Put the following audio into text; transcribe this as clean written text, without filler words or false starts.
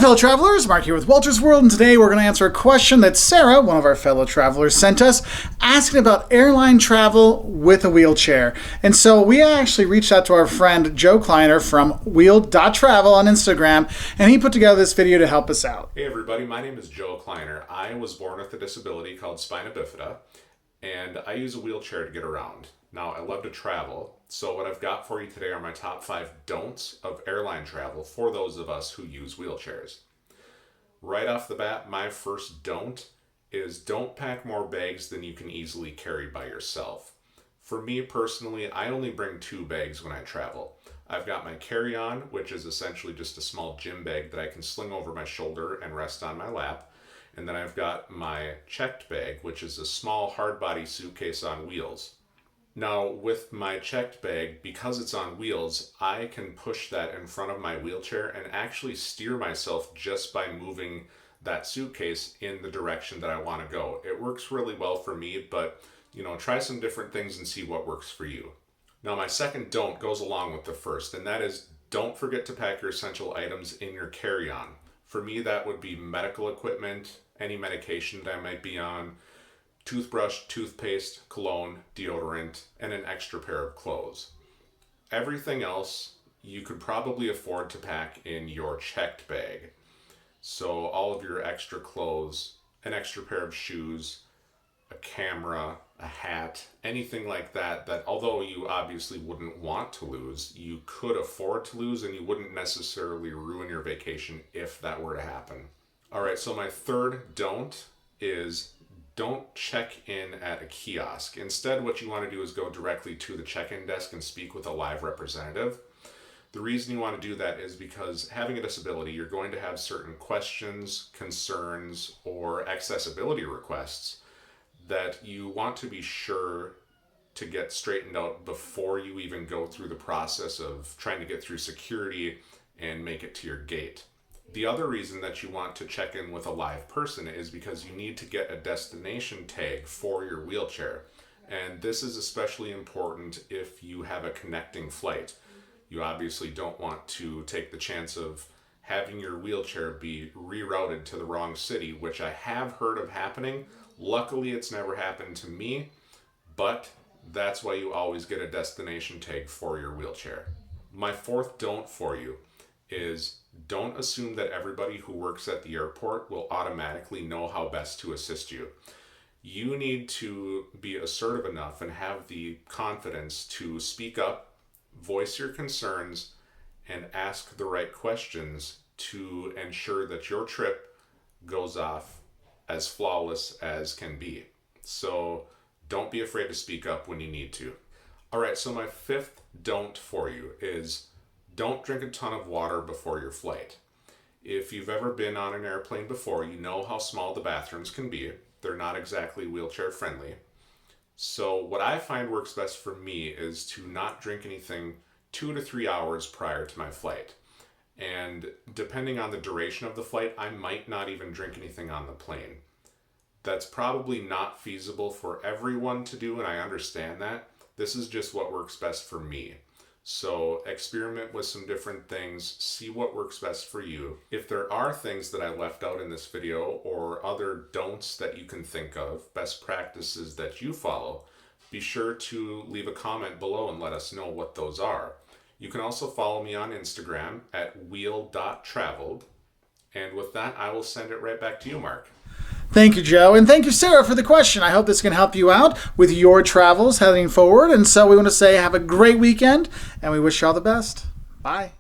fellow travelers, Mark here with Wolters World, and today we're going to answer a question that Sara, one of our fellow travelers, sent us, asking about airline travel with a wheelchair. And so we actually reached out to our friend Joe Kleiner from wheel.travel on Instagram, and he put together this video to help us out. Hey everybody, my name is Joe Kleiner. I was born with a disability called spina bifida, and I use a wheelchair to get around. Now, I love to travel, so what I've got for you today are my top 5 don'ts of airline travel for those of us who use wheelchairs. Right off the bat, my first don't is don't pack more bags than you can easily carry by yourself. For me personally, I only bring 2 bags when I travel. I've got my carry-on, which is essentially just a small gym bag that I can sling over my shoulder and rest on my lap. And then I've got my checked bag, which is a small hard-body suitcase on wheels. Now, with my checked bag, because it's on wheels, I can push that in front of my wheelchair and actually steer myself just by moving that suitcase in the direction that I want to go. It works really well for me, but try some different things and see what works for you. Now, my second don't goes along with the first, and that is don't forget to pack your essential items in your carry-on. For me, that would be medical equipment, any medication that I might be on, toothbrush, toothpaste, cologne, deodorant, and an extra pair of clothes. Everything else you could probably afford to pack in your checked bag. So all of your extra clothes, an extra pair of shoes, a camera, a hat, anything like that, that although you obviously wouldn't want to lose, you could afford to lose, and you wouldn't necessarily ruin your vacation if that were to happen. All right, so my third don't is don't check in at a kiosk. Instead, what you want to do is go directly to the check-in desk and speak with a live representative. The reason you want to do that is because having a disability, you're going to have certain questions, concerns, or accessibility requests that you want to be sure to get straightened out before you even go through the process of trying to get through security and make it to your gate. The other reason that you want to check in with a live person is because you need to get a destination tag for your wheelchair. And this is especially important if you have a connecting flight. You obviously don't want to take the chance of having your wheelchair be rerouted to the wrong city, which I have heard of happening. Luckily, it's never happened to me, but that's why you always get a destination tag for your wheelchair. My fourth don't for you is don't assume that everybody who works at the airport will automatically know how best to assist you. You need to be assertive enough and have the confidence to speak up, voice your concerns, and ask the right questions to ensure that your trip goes off as flawless as can be. So don't be afraid to speak up when you need to. All right, so my fifth don't for you is don't drink a ton of water before your flight. If you've ever been on an airplane before, you know how small the bathrooms can be. They're not exactly wheelchair friendly. So what I find works best for me is to not drink anything 2 to 3 hours prior to my flight. And depending on the duration of the flight, I might not even drink anything on the plane. That's probably not feasible for everyone to do, and I understand that. This is just what works best for me. So experiment with some different things, see what works best for you. If there are things that I left out in this video or other don'ts that you can think of, best practices that you follow, be sure to leave a comment below and let us know what those are. You can also follow me on Instagram at wheel.traveled. And with that, I will send it right back to you, Mark. Thank you, Joe, and thank you, Sara, for the question. I hope this can help you out with your travels heading forward. And so we want to say have a great weekend, and we wish you all the best. Bye.